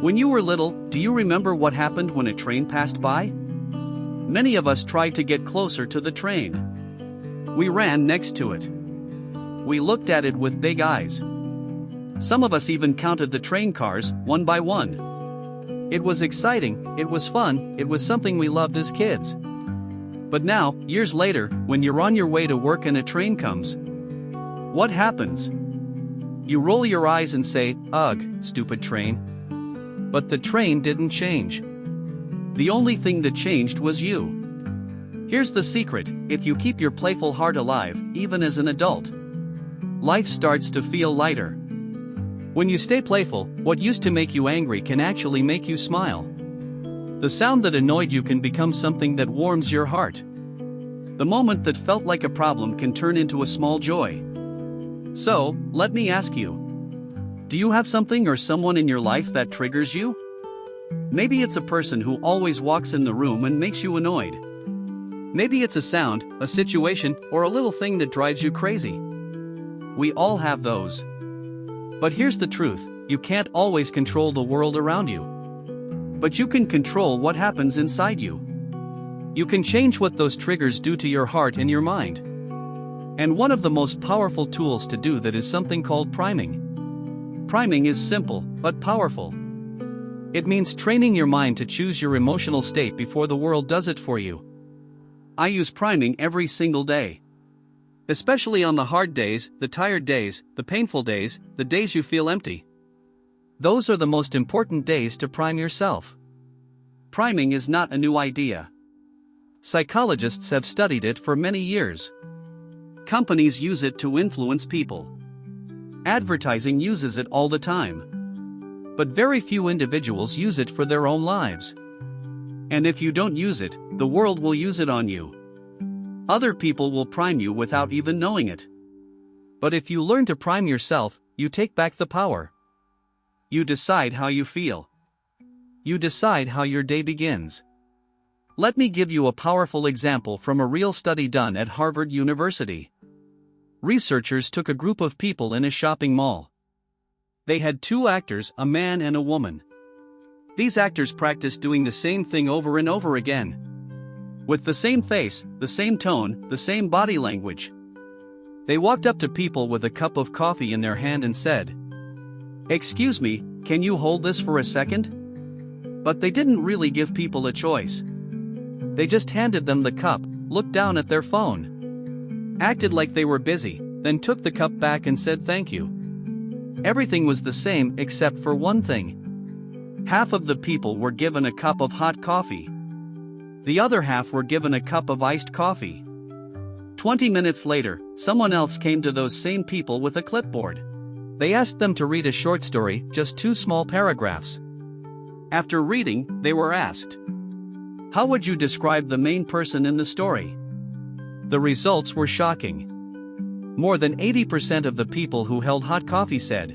When you were little, do you remember what happened when a train passed by? Many of us tried to get closer to the train. We ran next to it. We looked at it with big eyes. Some of us even counted the train cars, one by one. It was exciting, it was fun, it was something we loved as kids. But now, years later, when you're on your way to work and a train comes, what happens? You roll your eyes and say, "Ugh, stupid train." But the train didn't change. The only thing that changed was you. Here's the secret: if you keep your playful heart alive, even as an adult, life starts to feel lighter. When you stay playful, what used to make you angry can actually make you smile. The sound that annoyed you can become something that warms your heart. The moment that felt like a problem can turn into a small joy. So, let me ask you, do you have something or someone in your life that triggers you? Maybe it's a person who always walks in the room and makes you annoyed. Maybe it's a sound, a situation, or a little thing that drives you crazy. We all have those. But here's the truth: you can't always control the world around you. But you can control what happens inside you. You can change what those triggers do to your heart and your mind. And one of the most powerful tools to do that is something called priming. Priming is simple, but powerful. It means training your mind to choose your emotional state before the world does it for you. I use priming every single day. Especially on the hard days, the tired days, the painful days, the days you feel empty. Those are the most important days to prime yourself. Priming is not a new idea. Psychologists have studied it for many years. Companies use it to influence people. Advertising uses it all the time. But very few individuals use it for their own lives. And if you don't use it, the world will use it on you. Other people will prime you without even knowing it. But if you learn to prime yourself, you take back the power. You decide how you feel. You decide how your day begins. Let me give you a powerful example from a real study done at Harvard University. Researchers took a group of people in a shopping mall. They had two actors, a man and a woman. These actors practiced doing the same thing over and over again. With the same face, the same tone, the same body language. They walked up to people with a cup of coffee in their hand and said, "Excuse me, can you hold this for a second?" But they didn't really give people a choice. They just handed them the cup, looked down at their phone, acted like they were busy, then took the cup back and said thank you. Everything was the same except for one thing. Half of the people were given a cup of hot coffee. The other half were given a cup of iced coffee. 20 minutes later, someone else came to those same people with a clipboard. They asked them to read a short story, just 2 small paragraphs. After reading, they were asked, "How would you describe the main person in the story?" The results were shocking. More than 80% of the people who held hot coffee said,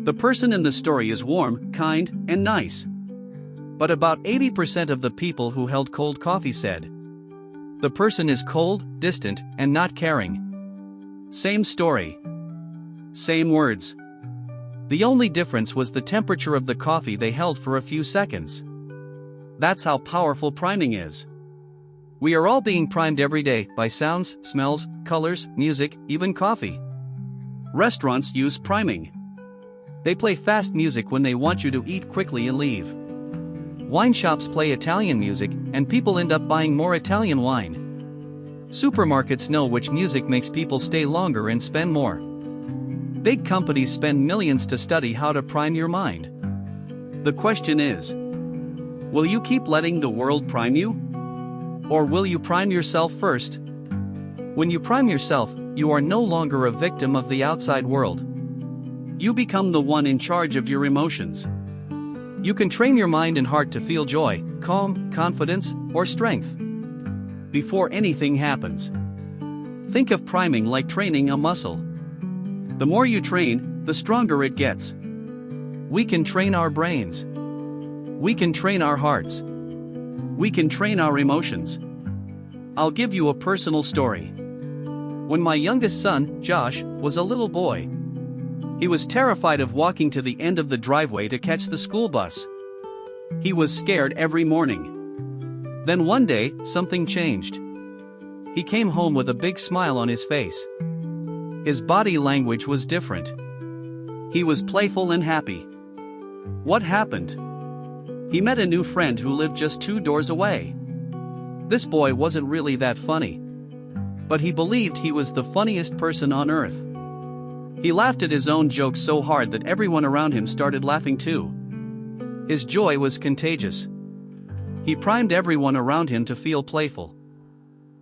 "The person in the story is warm, kind, and nice." But about 80% of the people who held cold coffee said, "The person is cold, distant, and not caring." Same story. Same words. The only difference was the temperature of the coffee they held for a few seconds. That's how powerful priming is. We are all being primed every day by sounds, smells, colors, music, even coffee. Restaurants use priming. They play fast music when they want you to eat quickly and leave. Wine shops play Italian music, and people end up buying more Italian wine. Supermarkets know which music makes people stay longer and spend more. Big companies spend millions to study how to prime your mind. The question is, will you keep letting the world prime you? Or will you prime yourself first? When you prime yourself, you are no longer a victim of the outside world. You become the one in charge of your emotions. You can train your mind and heart to feel joy, calm, confidence, or strength before anything happens. Think of priming like training a muscle. The more you train, the stronger it gets. We can train our brains. We can train our hearts. We can train our emotions. I'll give you a personal story. When my youngest son, Josh, was a little boy, He was terrified of walking to the end of the driveway to catch the school bus. He was scared every morning. Then one day, something changed. He came home with a big smile on his face. His body language was different. He was playful and happy. What happened? He met a new friend who lived just 2 doors away. This boy wasn't really that funny. But he believed he was the funniest person on earth. He laughed at his own jokes so hard that everyone around him started laughing too. His joy was contagious. He primed everyone around him to feel playful.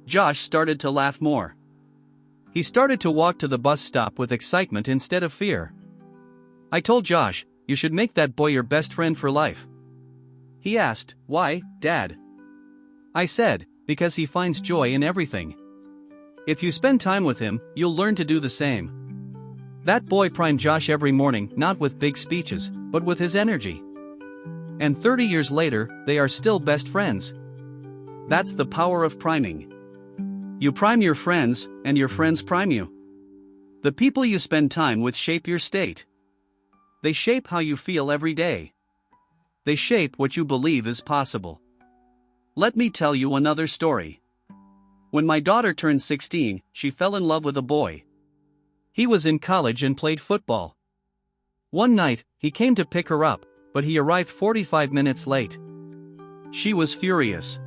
Josh started to laugh more. He started to walk to the bus stop with excitement instead of fear. I told Josh, "You should make that boy your best friend for life." He asked, "Why, Dad?" I said, "Because he finds joy in everything. If you spend time with him, you'll learn to do the same." That boy primed Josh every morning, not with big speeches, but with his energy. And 30 years later, they are still best friends. That's the power of priming. You prime your friends, and your friends prime you. The people you spend time with shape your state. They shape how you feel every day. They shape what you believe is possible. Let me tell you another story. When my daughter turned 16, she fell in love with a boy. He was in college and played football. One night, he came to pick her up, but he arrived 45 minutes late. She was furious.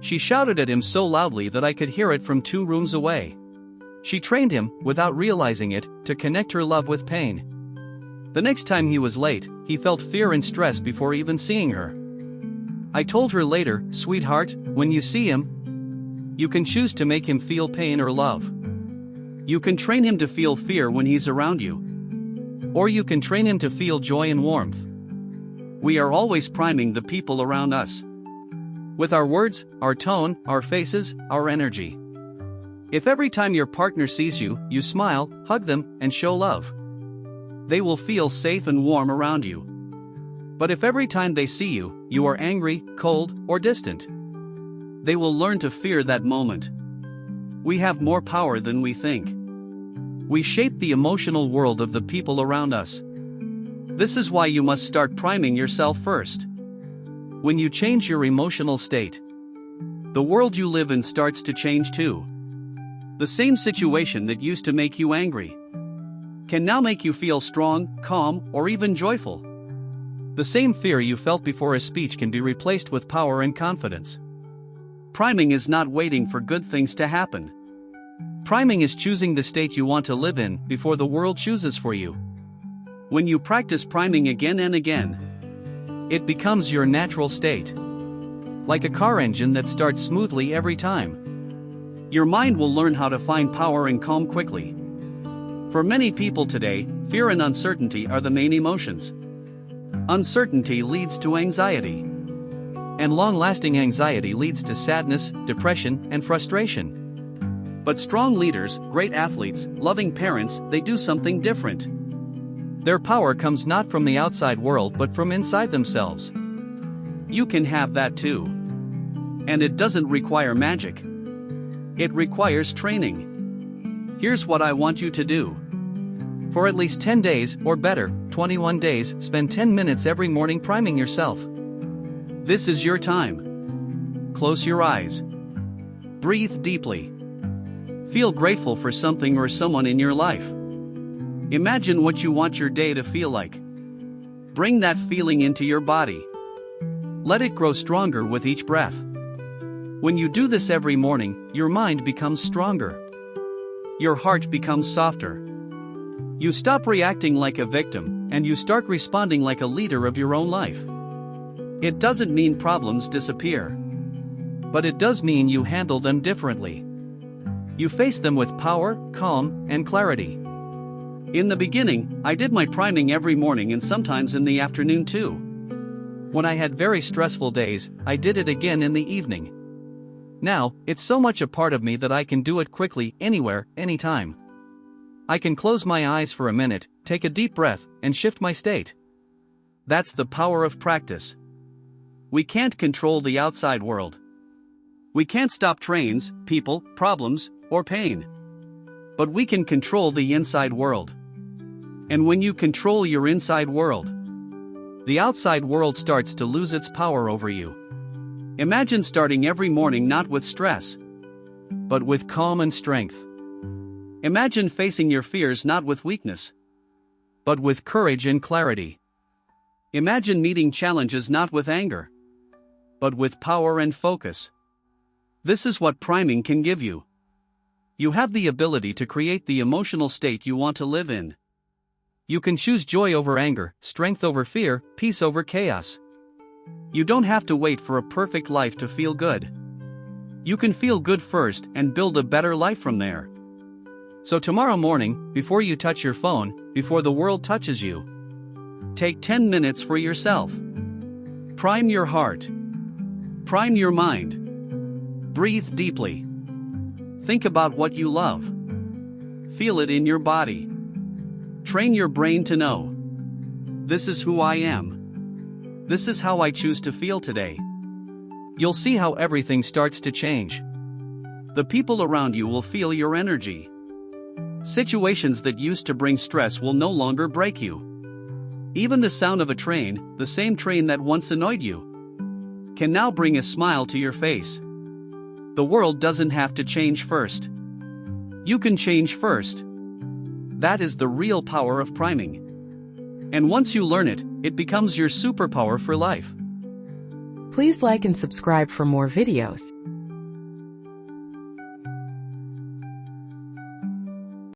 She shouted at him so loudly that I could hear it from 2 rooms away. She trained him, without realizing it, to connect her love with pain. The next time he was late, he felt fear and stress before even seeing her. I told her later, "Sweetheart, when you see him, you can choose to make him feel pain or love. You can train him to feel fear when he's around you. Or you can train him to feel joy and warmth." We are always priming the people around us. With our words, our tone, our faces, our energy. If every time your partner sees you, you smile, hug them, and show love, they will feel safe and warm around you. But if every time they see you, you are angry, cold, or distant, they will learn to fear that moment. We have more power than we think. We shape the emotional world of the people around us. This is why you must start priming yourself first. When you change your emotional state, the world you live in starts to change too. The same situation that used to make you angry can now make you feel strong, calm, or even joyful. The same fear you felt before a speech can be replaced with power and confidence. Priming is not waiting for good things to happen. Priming is choosing the state you want to live in before the world chooses for you. When you practice priming again and again, it becomes your natural state. Like a car engine that starts smoothly every time. Your mind will learn how to find power and calm quickly. For many people today, fear and uncertainty are the main emotions. Uncertainty leads to anxiety. And long-lasting anxiety leads to sadness, depression, and frustration. But strong leaders, great athletes, loving parents, they do something different. Their power comes not from the outside world but from inside themselves. You can have that too. And it doesn't require magic. It requires training. Here's what I want you to do. For at least 10 days, or better, 21 days, spend 10 minutes every morning priming yourself. This is your time. Close your eyes. Breathe deeply. Feel grateful for something or someone in your life. Imagine what you want your day to feel like. Bring that feeling into your body. Let it grow stronger with each breath. When you do this every morning, your mind becomes stronger. Your heart becomes softer. You stop reacting like a victim, and you start responding like a leader of your own life. It doesn't mean problems disappear. But it does mean you handle them differently. You face them with power, calm, and clarity. In the beginning, I did my priming every morning and sometimes in the afternoon too. When I had very stressful days, I did it again in the evening. Now, it's so much a part of me that I can do it quickly, anywhere, anytime. I can close my eyes for a minute, take a deep breath, and shift my state. That's the power of practice. We can't control the outside world. We can't stop trains, people, problems, or pain. But we can control the inside world. And when you control your inside world, the outside world starts to lose its power over you. Imagine starting every morning not with stress, but with calm and strength. Imagine facing your fears not with weakness, but with courage and clarity. Imagine meeting challenges not with anger, but with power and focus. This is what priming can give you. You have the ability to create the emotional state you want to live in. You can choose joy over anger, strength over fear, peace over chaos. You don't have to wait for a perfect life to feel good. You can feel good first and build a better life from there. So tomorrow morning, before you touch your phone, before the world touches you, take 10 minutes for yourself. Prime your heart. Prime your mind. Breathe deeply. Think about what you love. Feel it in your body. Train your brain to know. This is who I am. This is how I choose to feel today. You'll see how everything starts to change. The people around you will feel your energy. Situations that used to bring stress will no longer break you. Even the sound of a train, the same train that once annoyed you, can now bring a smile to your face. The world doesn't have to change first. You can change first. That is the real power of priming. And once you learn it, it becomes your superpower for life. Please like and subscribe for more videos.